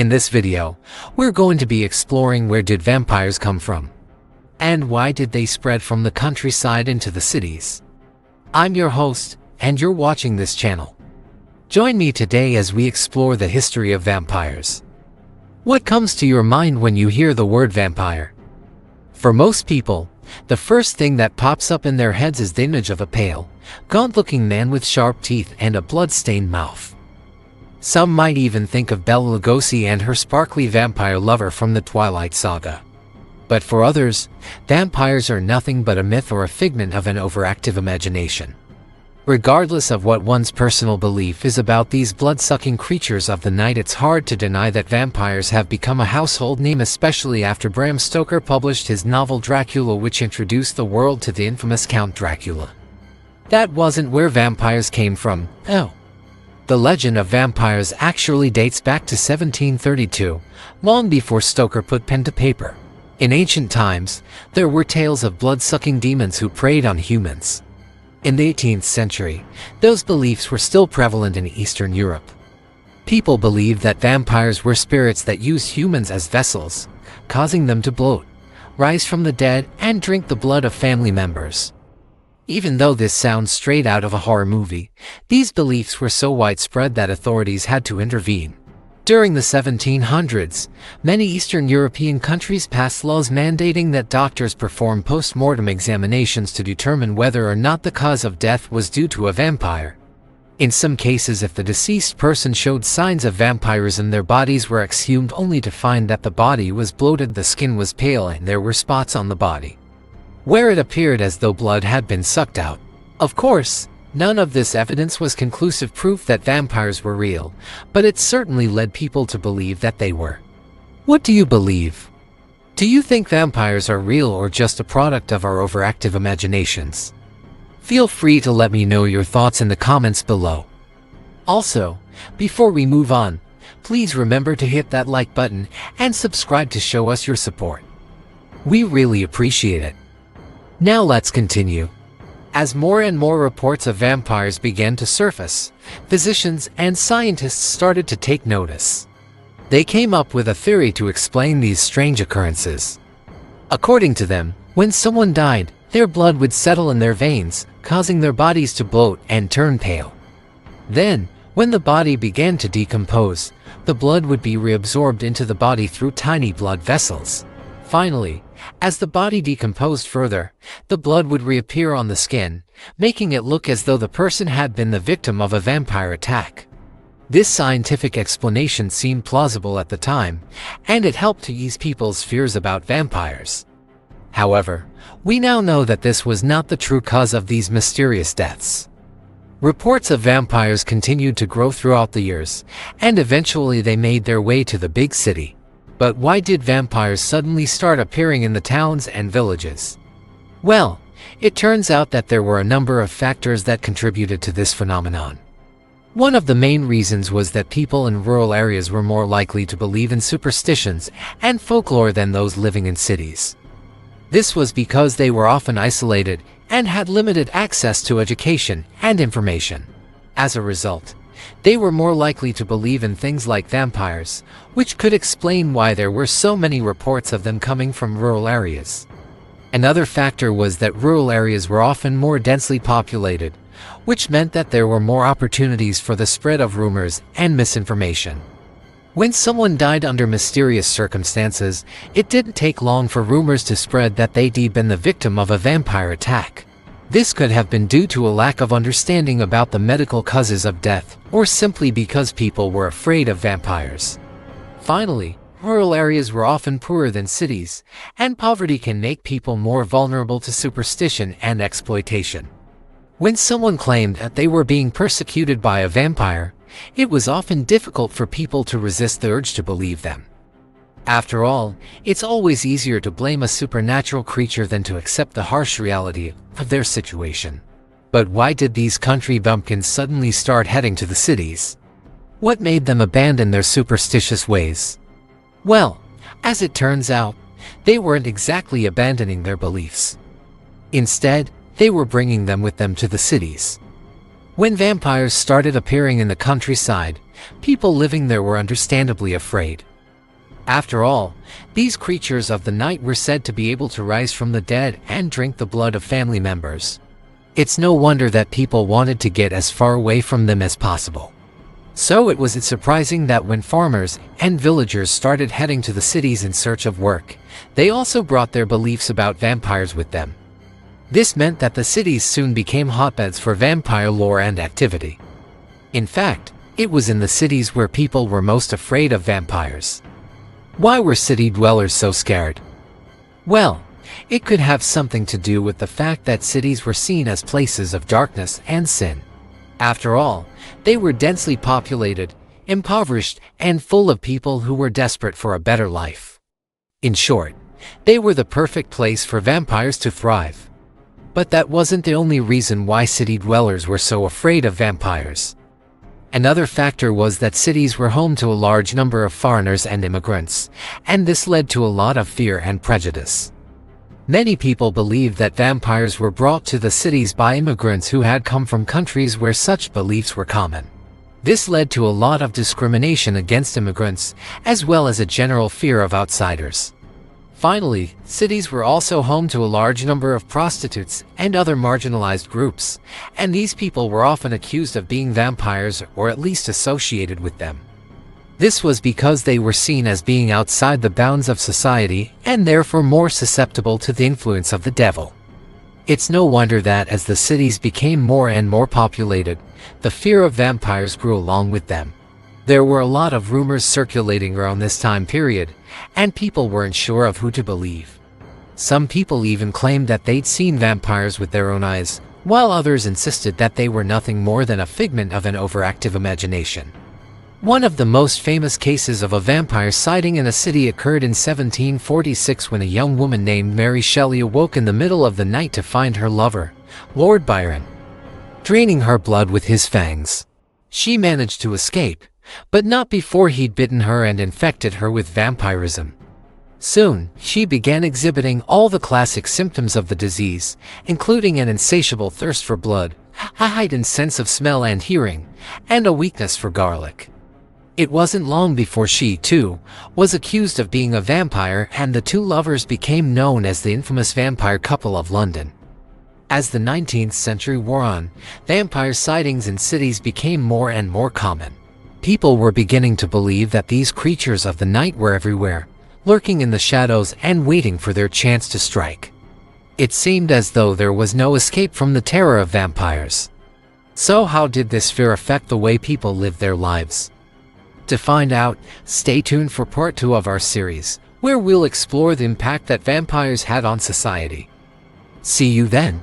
In this video, we're going to be exploring where did vampires come from, and why did they spread from the countryside into the cities. I'm your host, and you're watching this channel. Join me today as we explore the history of vampires. What comes to your mind when you hear the word vampire? For most people, the first thing that pops up in their heads is the image of a pale, gaunt-looking man with sharp teeth and a blood-stained mouth. Some might even think of Bela Lugosi and her sparkly vampire lover from the Twilight Saga. But for others, vampires are nothing but a myth or a figment of an overactive imagination. Regardless of what one's personal belief is about these blood-sucking creatures of the night, it's hard to deny that vampires have become a household name, especially after Bram Stoker published his novel Dracula, which introduced the world to the infamous Count Dracula. That wasn't where vampires came from, though. The legend of vampires actually dates back to 1732, long before Stoker put pen to paper. In ancient times, there were tales of blood-sucking demons who preyed on humans. In the 18th century, those beliefs were still prevalent in Eastern Europe. People believed that vampires were spirits that used humans as vessels, causing them to bloat, rise from the dead, and drink the blood of family members. Even though this sounds straight out of a horror movie, these beliefs were so widespread that authorities had to intervene. During the 1700s, many Eastern European countries passed laws mandating that doctors perform post-mortem examinations to determine whether or not the cause of death was due to a vampire. In some cases, if the deceased person showed signs of vampirism, their bodies were exhumed only to find that the body was bloated, the skin was pale, and there were spots on the body where it appeared as though blood had been sucked out. Of course, none of this evidence was conclusive proof that vampires were real, but it certainly led people to believe that they were. What do you believe? Do you think vampires are real or just a product of our overactive imaginations? Feel free to let me know your thoughts in the comments below. Also, before we move on, please remember to hit that like button and subscribe to show us your support. We really appreciate it. Now let's continue. As more and more reports of vampires began to surface, physicians and scientists started to take notice. They came up with a theory to explain these strange occurrences. According to them, when someone died, their blood would settle in their veins, causing their bodies to bloat and turn pale. Then, when the body began to decompose, the blood would be reabsorbed into the body through tiny blood vessels. Finally, as the body decomposed further, the blood would reappear on the skin, making it look as though the person had been the victim of a vampire attack. This scientific explanation seemed plausible at the time, and it helped to ease people's fears about vampires. However, we now know that this was not the true cause of these mysterious deaths. Reports of vampires continued to grow throughout the years, and eventually they made their way to the big city. But why did vampires suddenly start appearing in the towns and villages? Well, it turns out that there were a number of factors that contributed to this phenomenon. One of the main reasons was that people in rural areas were more likely to believe in superstitions and folklore than those living in cities. This was because they were often isolated and had limited access to education and information. As a result, they were more likely to believe in things like vampires, which could explain why there were so many reports of them coming from rural areas. Another factor was that rural areas were often more densely populated, which meant that there were more opportunities for the spread of rumors and misinformation. When someone died under mysterious circumstances, it didn't take long for rumors to spread that they'd been the victim of a vampire attack. This could have been due to a lack of understanding about the medical causes of death, or simply because people were afraid of vampires. Finally, rural areas were often poorer than cities, and poverty can make people more vulnerable to superstition and exploitation. When someone claimed that they were being persecuted by a vampire, it was often difficult for people to resist the urge to believe them. After all, it's always easier to blame a supernatural creature than to accept the harsh reality of their situation. But why did these country bumpkins suddenly start heading to the cities? What made them abandon their superstitious ways? Well, as it turns out, they weren't exactly abandoning their beliefs. Instead, they were bringing them with them to the cities. When vampires started appearing in the countryside, people living there were understandably afraid. After all, these creatures of the night were said to be able to rise from the dead and drink the blood of family members. It's no wonder that people wanted to get as far away from them as possible. So it wasn't surprising that when farmers and villagers started heading to the cities in search of work, they also brought their beliefs about vampires with them. This meant that the cities soon became hotbeds for vampire lore and activity. In fact, it was in the cities where people were most afraid of vampires. Why were city dwellers so scared? Well, it could have something to do with the fact that cities were seen as places of darkness and sin. After all, they were densely populated, impoverished, and full of people who were desperate for a better life. In short, they were the perfect place for vampires to thrive. But that wasn't the only reason why city dwellers were so afraid of vampires. Another factor was that cities were home to a large number of foreigners and immigrants, and this led to a lot of fear and prejudice. Many people believed that vampires were brought to the cities by immigrants who had come from countries where such beliefs were common. This led to a lot of discrimination against immigrants, as well as a general fear of outsiders. Finally, cities were also home to a large number of prostitutes and other marginalized groups, and these people were often accused of being vampires or at least associated with them. This was because they were seen as being outside the bounds of society and therefore more susceptible to the influence of the devil. It's no wonder that as the cities became more and more populated, the fear of vampires grew along with them. There were a lot of rumors circulating around this time period, and people weren't sure of who to believe. Some people even claimed that they'd seen vampires with their own eyes, while others insisted that they were nothing more than a figment of an overactive imagination. One of the most famous cases of a vampire sighting in a city occurred in 1746 when a young woman named Mary Shelley awoke in the middle of the night to find her lover, Lord Byron, draining her blood with his fangs. She managed to escape, but not before he'd bitten her and infected her with vampirism. Soon, she began exhibiting all the classic symptoms of the disease, including an insatiable thirst for blood, a heightened sense of smell and hearing, and a weakness for garlic. It wasn't long before she, too, was accused of being a vampire, and the two lovers became known as the infamous vampire couple of London. As the 19th century wore on, vampire sightings in cities became more and more common. People were beginning to believe that these creatures of the night were everywhere, lurking in the shadows and waiting for their chance to strike. It seemed as though there was no escape from the terror of vampires. So how did this fear affect the way people lived their lives? To find out, stay tuned for part 2 of our series, where we'll explore the impact that vampires had on society. See you then!